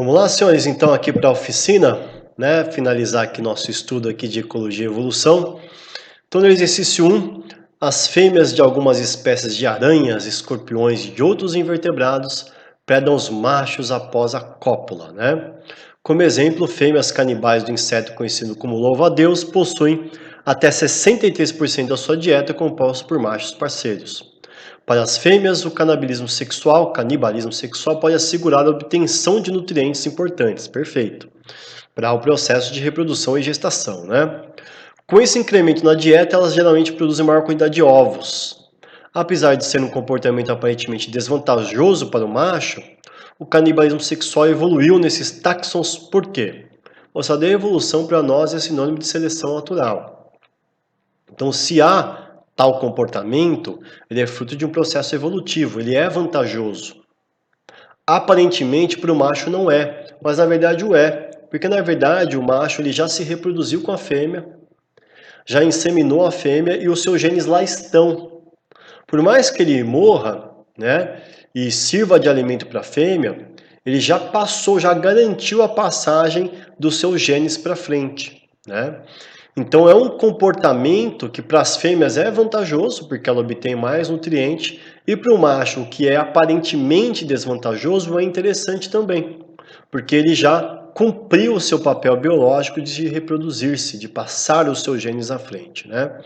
Vamos lá, senhores, então aqui para a oficina, né? Finalizar aqui nosso estudo aqui de ecologia e evolução. Então no exercício 1, as fêmeas de algumas espécies de aranhas, escorpiões e outros invertebrados predam os machos após a cópula, né? Como exemplo, fêmeas canibais do inseto conhecido como louva-a-Deus possuem até 63% da sua dieta composta por machos parceiros. Para as fêmeas, o canibalismo sexual pode assegurar a obtenção de nutrientes importantes, perfeito, para o processo de reprodução e gestação, né? Com esse incremento na dieta, elas geralmente produzem maior quantidade de ovos. Apesar de ser um comportamento aparentemente desvantajoso para o macho, o canibalismo sexual evoluiu nesses táxons por quê? Mostrada a evolução para nós é sinônimo de seleção natural. Então, se há tal comportamento, ele é fruto de um processo evolutivo, ele é vantajoso. Aparentemente, para o macho não é, mas na verdade o é, porque na verdade o macho ele já se reproduziu com a fêmea, já inseminou a fêmea e os seus genes lá estão. Por mais que ele morra, né, e sirva de alimento para a fêmea, ele já passou, já garantiu a passagem dos seus genes para frente, né? Então é um comportamento que para as fêmeas é vantajoso, porque ela obtém mais nutriente, e para o macho, que é aparentemente desvantajoso, é interessante também, porque ele já cumpriu o seu papel biológico de reproduzir-se, de passar os seus genes à frente, né?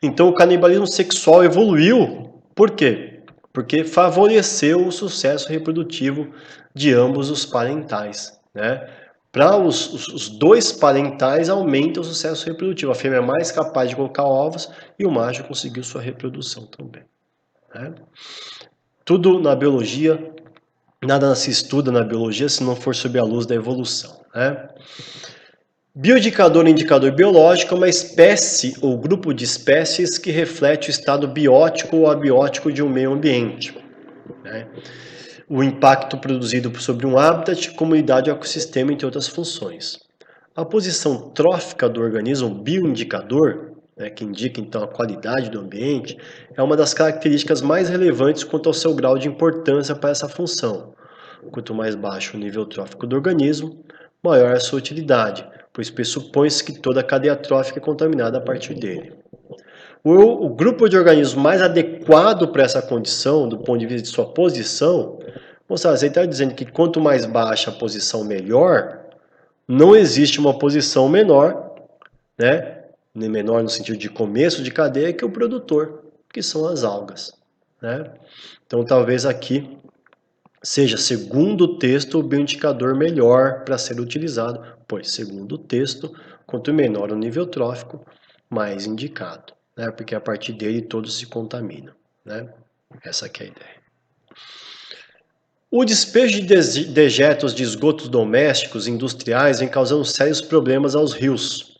Então o canibalismo sexual evoluiu, por quê? Porque favoreceu o sucesso reprodutivo de ambos os parentais, né? Para os dois parentais aumenta o sucesso reprodutivo. A fêmea é mais capaz de colocar ovos e o macho conseguiu sua reprodução também, né? Tudo na biologia, nada se estuda na biologia se não for sob a luz da evolução, né? Bioindicador e indicador biológico é uma espécie ou grupo de espécies que reflete o estado biótico ou abiótico de um meio ambiente, né? O impacto produzido sobre um habitat, comunidade ou ecossistema, entre outras funções. A posição trófica do organismo, bioindicador, né, que indica então a qualidade do ambiente, é uma das características mais relevantes quanto ao seu grau de importância para essa função. Quanto mais baixo o nível trófico do organismo, maior a sua utilidade, pois pressupõe-se que toda a cadeia trófica é contaminada a partir dele. O grupo de organismos mais adequado para essa condição, do ponto de vista de sua posição, moçada, você está dizendo que quanto mais baixa a posição, melhor? Não existe uma posição menor, né? Menor no sentido de começo de cadeia, que o produtor, que são as algas, né? Então, talvez aqui seja, segundo o texto, o bioindicador melhor para ser utilizado, pois, segundo o texto, quanto menor o nível trófico, mais indicado, né? Porque a partir dele todos se contaminam, né? Essa aqui é a ideia. O despejo de dejetos de esgotos domésticos e industriais vem causando sérios problemas aos rios.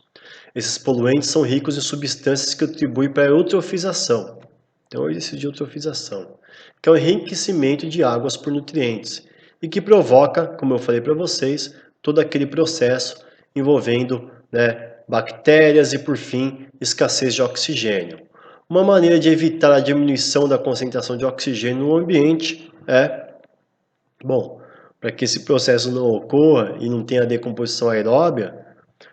Esses poluentes são ricos em substâncias que contribuem para a eutrofização. Então, o exercício de eutrofização, que é o enriquecimento de águas por nutrientes e que provoca, como eu falei para vocês, todo aquele processo envolvendo, né, bactérias e, por fim, escassez de oxigênio. Uma maneira de evitar a diminuição da concentração de oxigênio no ambiente é, bom, para que esse processo não ocorra e não tenha decomposição aeróbia,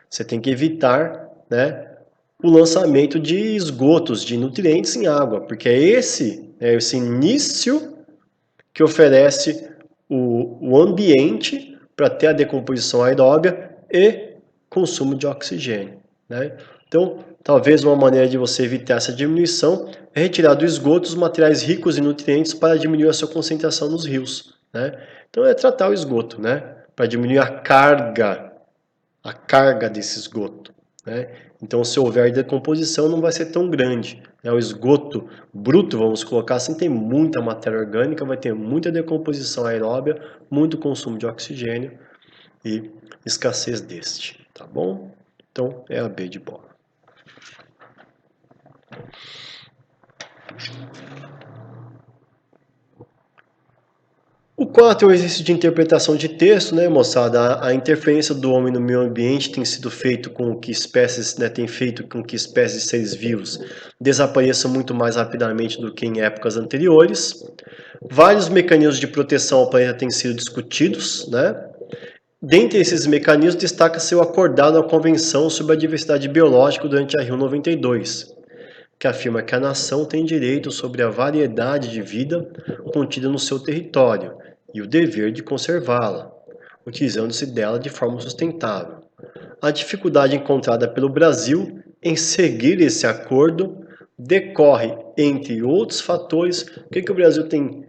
você tem que evitar, né, o lançamento de esgotos, de nutrientes em água, porque é esse início que oferece o ambiente para ter a decomposição aeróbia e consumo de oxigênio, né? Então, talvez uma maneira de você evitar essa diminuição é retirar do esgoto os materiais ricos em nutrientes para diminuir a sua concentração nos rios, né? Então, é tratar o esgoto, né? Para diminuir a carga desse esgoto, né? Então, se houver decomposição, não vai ser tão grande, né? O esgoto bruto, vamos colocar assim, tem muita matéria orgânica, vai ter muita decomposição aeróbia, muito consumo de oxigênio e escassez deste, tá bom? Então, é a B de bola. O 4 é o exercício de interpretação de texto, né, moçada? A interferência do homem no meio ambiente tem sido feito com que espécies, né, tem feito com que espécies de seres vivos desapareçam muito mais rapidamente do que em épocas anteriores. Vários mecanismos de proteção ao planeta têm sido discutidos, né? Dentre esses mecanismos, destaca-se o acordado na Convenção sobre a Diversidade Biológica durante a Rio 92, que afirma que a nação tem direito sobre a variedade de vida contida no seu território e o dever de conservá-la, utilizando-se dela de forma sustentável. A dificuldade encontrada pelo Brasil em seguir esse acordo decorre, entre outros fatores, por que o Brasil tem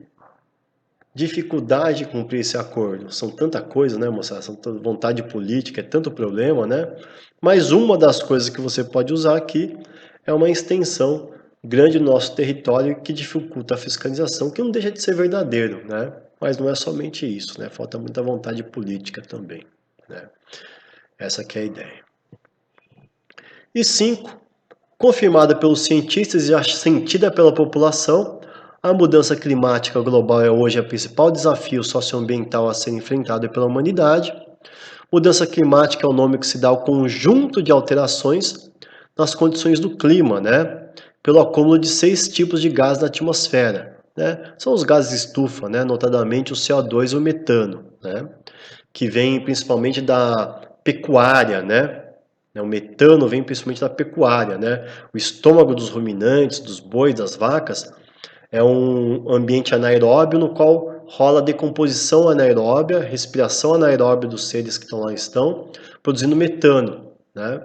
dificuldade de cumprir esse acordo? São tanta coisa, né, moçada? São vontade política, é tanto problema, né? Mas uma das coisas que você pode usar aqui é uma extensão grande do nosso território que dificulta a fiscalização, que não deixa de ser verdadeiro, né? Mas não é somente isso, né? Falta muita vontade política também, né? Essa que é a ideia. E 5, confirmada pelos cientistas e já sentida pela população, a mudança climática global é hoje o principal desafio socioambiental a ser enfrentado pela humanidade. Mudança climática é o nome que se dá ao conjunto de alterações nas condições do clima, né? Pelo acúmulo de 6 tipos de gás na atmosfera, né? São os gases de estufa, né? Notadamente o CO2 e o metano, né? Que vem principalmente da pecuária, né? O metano vem principalmente da pecuária, né? O estômago dos ruminantes, dos bois, das vacas, é um ambiente anaeróbio no qual rola decomposição anaeróbia, respiração anaeróbia dos seres que lá estão, produzindo metano, né?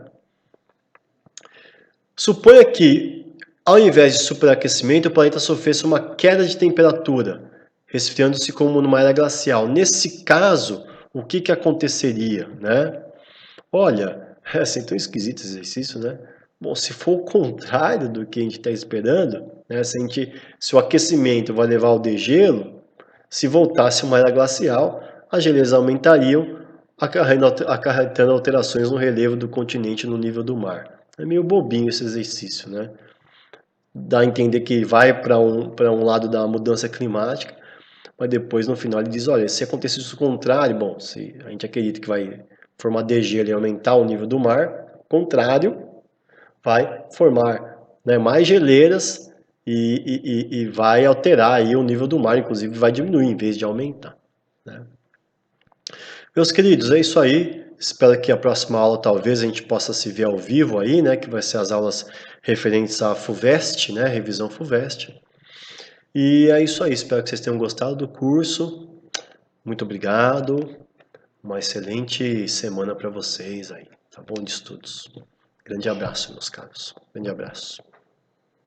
Suponha que, ao invés de superaquecimento, o planeta sofresse uma queda de temperatura, resfriando-se como numa era glacial. Nesse caso, o que aconteceria, né? Olha, é assim, tão esquisito esse exercício, né? Bom, se for o contrário do que a gente está esperando, né? Se o aquecimento vai levar ao degelo, se voltasse uma era glacial, as geleiras aumentariam, acarretando alterações no relevo do continente no nível do mar. É meio bobinho esse exercício, né? Dá a entender que vai para um lado da mudança climática, mas depois no final ele diz, olha, se acontecesse o contrário, bom, se a gente acredita que vai formar degelo e aumentar o nível do mar, contrário, vai formar, né, mais geleiras e vai alterar aí o nível do mar, inclusive vai diminuir em vez de aumentar, né? Meus queridos, é isso aí. Espero que a próxima aula talvez a gente possa se ver ao vivo aí, né, que vai ser as aulas referentes à FUVEST, né, revisão FUVEST. E é isso aí, espero que vocês tenham gostado do curso. Muito obrigado. Uma excelente semana para vocês aí, tá bom, de estudos. Grande abraço, meus caros. Grande abraço.